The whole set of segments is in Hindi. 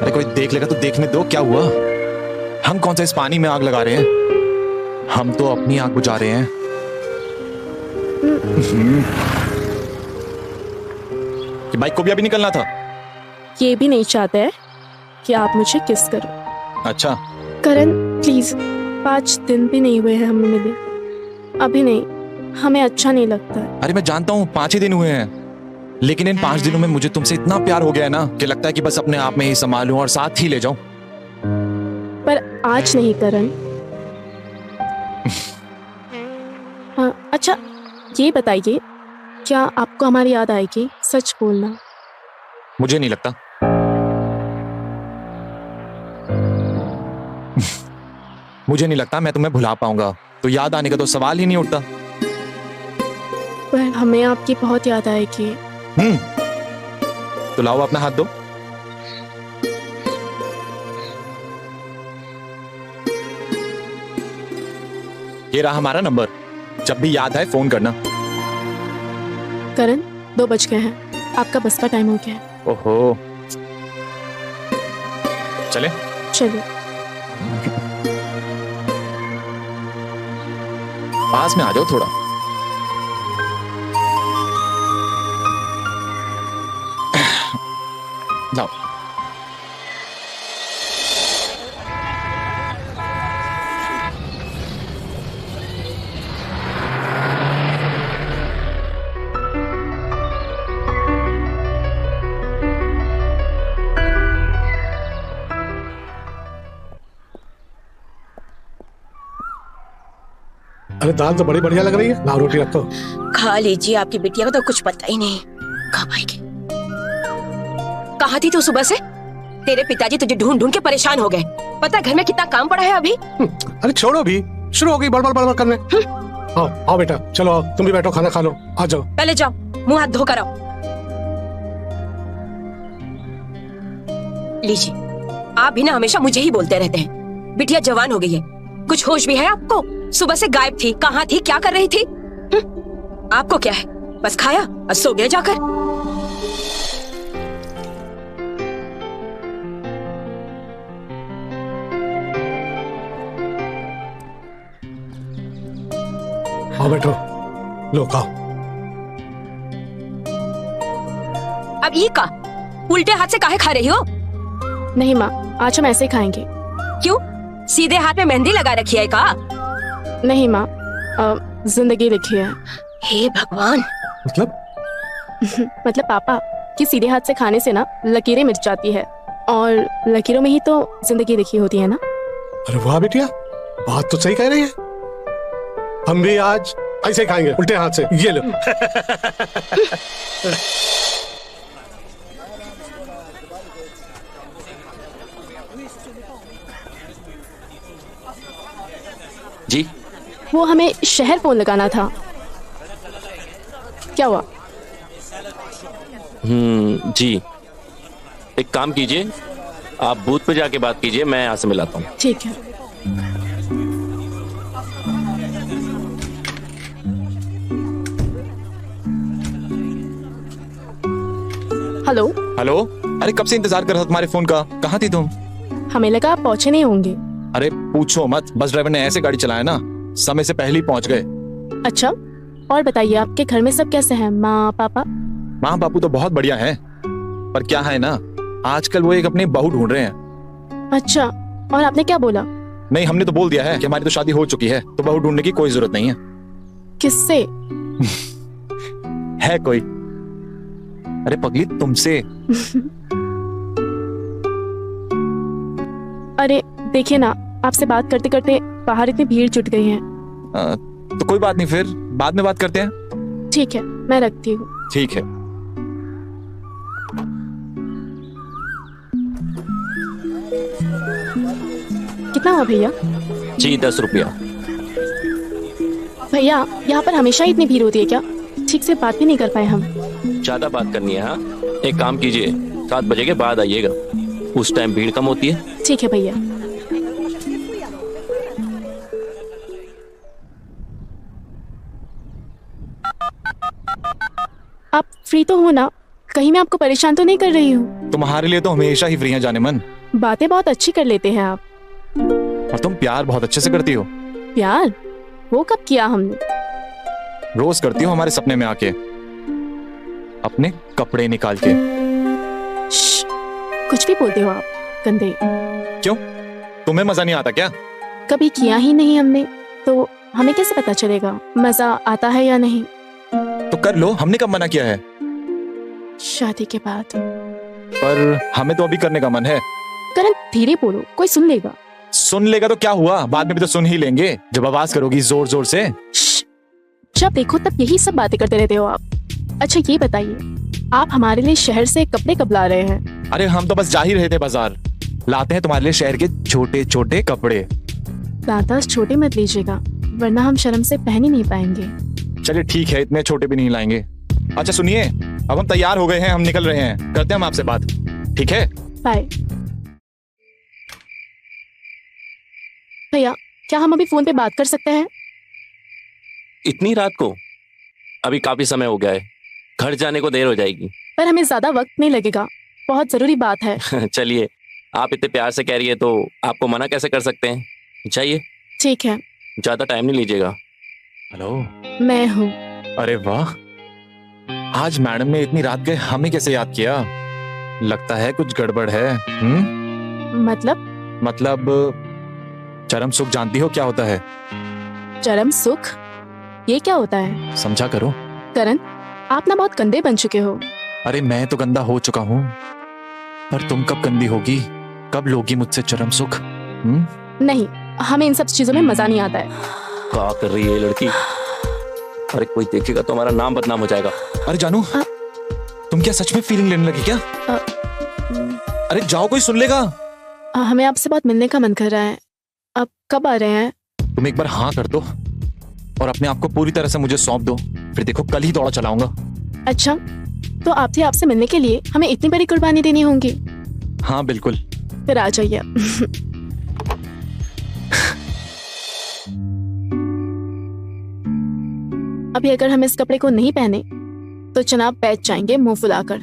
अरे कोई देख लेगा तो देखने दो, क्या हुआ? हम कौन सा इस पानी में आग लगा रहे हैं? हम तो अपनी आग बुझा रहे हैं। कि बाइक को भी अभी निकलना था। ये भी नहीं चाहता है कि आप मुझे किस करो। अच्छा करण प्लीज, 5 दिन भी नहीं हुए हैं हमें मिले। अभी नहीं, हमें अच्छा नहीं लगता है। अरे मैं जानता हूँ 5 ही दिन हुए हैं, लेकिन इन 5 दिनों में मुझे तुमसे इतना प्यार हो गया है ना कि लगता है कि बस अपने आप में ही संभालूं और साथ ही ले जाऊं। पर आज नहीं करण। हाँ अच्छा, ये बताइए, क्या आपको हमारी याद आएगी? सच बोलना। मुझे नहीं लगता। मुझे नहीं लगता मैं तुम्हें भुला पाऊंगा, तो याद आने का तो सवाल ही नहीं उठता। पर हमें आपकी बहुत याद आएगी। तो लाओ अपना हाथ दो। ये रहा हमारा नंबर, जब भी याद आए फोन करना। करण 2 बज गए हैं, आपका बस का टाइम हो गया है। ओहो, चले? चलिए। पास में आ जाओ थोड़ा। लाओ। अरे दाल तो बड़ी बढ़िया लग रही है, ना रोटी रखो। खा लीजिए, आपकी बिटिया को तो कुछ पता ही नहीं। कहाँ पाएगी? कहाँ थी तू सुबह से? तेरे पिताजी तुझे ढूंढ ढूंढ के परेशान हो गए। पता है घर में कितना काम पड़ा है अभी? अरे छोड़ो भी, शुरू हो गई बड़बड़ बड़बड़ करने। आओ आओ बेटा, चलो आओ, तुम भी बैठो, खाना खा लो, आ जाओ। पहले जाओ, मुंह हाथ धोकर आओ। लीजिए, आप भी ना हमेशा मुझे ही बोलते रहते हैं। बिटिया जवान हो गई है, कुछ होश भी है आपको? सुबह से गायब थी, कहाँ थी, क्या कर रही थी? आपको क्या है, बस खाया और सो गए जाकर। आओ बैठो, लो खाओ। अब ये का उल्टे हाथ से काहे खा रही हो? नहीं माँ, आज हम ऐसे ही खाएंगे। क्यों, सीधे हाथ में मेहंदी लगा रखी है का? नहीं माँ, जिंदगी लिखी है। हे भगवान। मतलब? मतलब पापा कि सीधे हाथ से खाने से ना लकीरें मिट जाती है, और लकीरों में ही तो जिंदगी लिखी होती है ना। अरे वाह बेटिया, बात तो सही कह रही है। हम भी आज ऐसे ही खाएंगे, उल्टे हाथ से। ये लो। जी वो हमें शहर फोन लगाना था। क्या हुआ? जी, एक काम कीजिए, आप बूथ पे जाके बात कीजिए, मैं यहाँ से मिलाता हूँ। ठीक है। हेलो। हेलो, अरे कब से इंतजार कर रहा था तुम्हारे फोन का, कहाँ थी तुम? हमें लगा आप पहुंचे नहीं होंगे। अरे पूछो मत, बस ड्राइवर ने ऐसे गाड़ी चलाया ना, समय से पहले ही पहुंच गए। अच्छा, और बताइए आपके घर में सब कैसे हैं? माँ पापा? माँ बापू तो बहुत बढ़िया हैं, पर क्या है ना, आजकल वो एक अपनी बहू ढूंढ रहे हैं। अच्छा, और आपने क्या बोला? नहीं, हमने तो बोल दिया है कि हमारी तो शादी हो चुकी है, तो बहू ढूंढने की कोई जरूरत नहीं है। किससे? है कोई? अरे पगली, तुमसे। अरे देखिए ना, आपसे बात करते करते बाहर इतनी भीड़ जुट गई है। तो कोई बात नहीं, फिर बाद में बात करते हैं। ठीक है, मैं रखती हूँ। ठीक है। कितना हुआ भैया? जी 10 रुपया। भैया, यहाँ पर हमेशा इतनी भीड़ होती है क्या? ठीक से बात भी नहीं कर पाए हम। ज्यादा बात करनी है? हाँ, एक काम कीजिए, 7 बजे के बाद आइएगा, उस टाइम भीड़ कम होती है। ठीक है भैया। आप फ्री तो हो ना? कहीं मैं आपको परेशान तो नहीं कर रही हूँ? तुम्हारे लिए तो हमेशा ही फ्री हैं जाने मन। बातें बहुत अच्छी कर लेते हैं आप। और तुम प्यार बहुत अच्छे से करती हो। प्यार? वो कब किया हमने? रोज करती हो हमारे सपने में आके, अपने कपड़े निकाल के। श्श, कुछ भी बोलते हो आप, गंदे। क्यों, तुम्हें मजा नहीं आता क्या? कभी किया ही नहीं हमने, तो हमें कैसे पता चलेगा मजा आता है या नहीं? तो कर लो, हमने कब मना किया है? शादी के बाद। पर हमें तो अभी करने का मन है। करण धीरे बोलो, कोई सुन लेगा। सुन लेगा तो क्या हुआ, बाद में भी तो सुन ही लेंगे जब आवाज करोगी जोर जोर से। श्श, जब देखो तब यही सब बातें करते रहते हो आप। अच्छा ये बताइए, आप हमारे लिए शहर से कपड़े कब ला रहे हैं? अरे हम तो बस जा ही रहे थे बाजार, लाते हैं तुम्हारे लिए शहर के छोटे छोटे कपड़े। दादा छोटे मत लीजिएगा, वरना हम शर्म से पहन ही नहीं पाएंगे। चलिए ठीक है, इतने छोटे भी नहीं लाएंगे। अच्छा सुनिए, अब हम तैयार हो गए हैं, हम निकल रहे हैं, करते हैं हम आपसे बात, ठीक है? बाय। भैया, क्या हम अभी फोन पे बात कर सकते हैं? इतनी रात को? अभी काफी समय हो गया है, घर जाने को देर हो जाएगी। पर हमें ज्यादा वक्त नहीं लगेगा, बहुत जरूरी बात है। चलिए, आप इतने प्यार से कह रही है तो आपको मना कैसे कर सकते हैं। जाइए। ठीक है। ज्यादा टाइम नहीं लीजिएगा। हेलो, मैं हूँ। अरे वाह, आज मैडम ने इतनी रात गए हमें कैसे याद किया? लगता है कुछ गड़बड़ है। मतलब चरम सुख जानती हो क्या होता है? चरम सुख? ये क्या होता है? समझा करो। करण, आप ना बहुत गंदे बन चुके हो। अरे मैं तो गंदा हो चुका हूँ, पर तुम कब गंदी होगी, कब लोगी मुझसे चरम सुख? नहीं, हमें इन सब चीजों में मजा नहीं आता है। क्या कर रही है ये लड़की? अरे कोई देखेगा तो हमारा नाम बदनाम हो जाएगा। अरे जानू, तुम क्या सच में फीलिंग लेने लगी क्या? अरे जाओ, कोई सुन लेगा। हमें आपसे बहुत मिलने का मन कर रहा है, आप कब आ रहे हैं? तुम एक बार हाँ कर दो और अपने आप को पूरी तरह से मुझे सौंप दो, फिर देखो कल ही दौड़ा चलाऊंगा। अच्छा, तो आपसे मिलने के लिए हमें इतनी बड़ी कुर्बानी देनी होगी? हाँ बिल्कुल। फिर आ जाइए। अभी अगर हम इस कपड़े को नहीं पहने तो जनाब बैठ जाएंगे मुंह फुलाकर।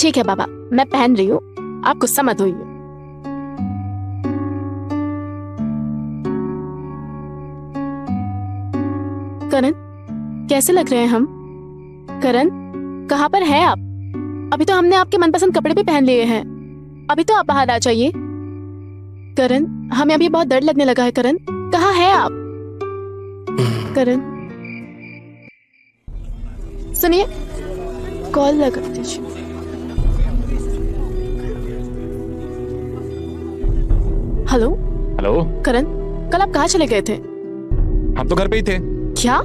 ठीक है बाबा, मैं पहन रही हूँ, आप गुस्सा मत होइए। करण, कैसे लग रहे हैं हम? करण, कहाँ पर हैं आप? अभी तो हमने आपके मनपसंद कपड़े भी पहन लिए हैं, अभी तो आप बाहर आ जाइए। करण, हमें अभी बहुत डर लगने लगा है। करण, कहाँ हैं आप? करण, सुनिए, कॉल लगा दीजिए। हेलो। हेलो करण, कल आप कहाँ चले गए थे? हम तो घर पे ही थे। क्या?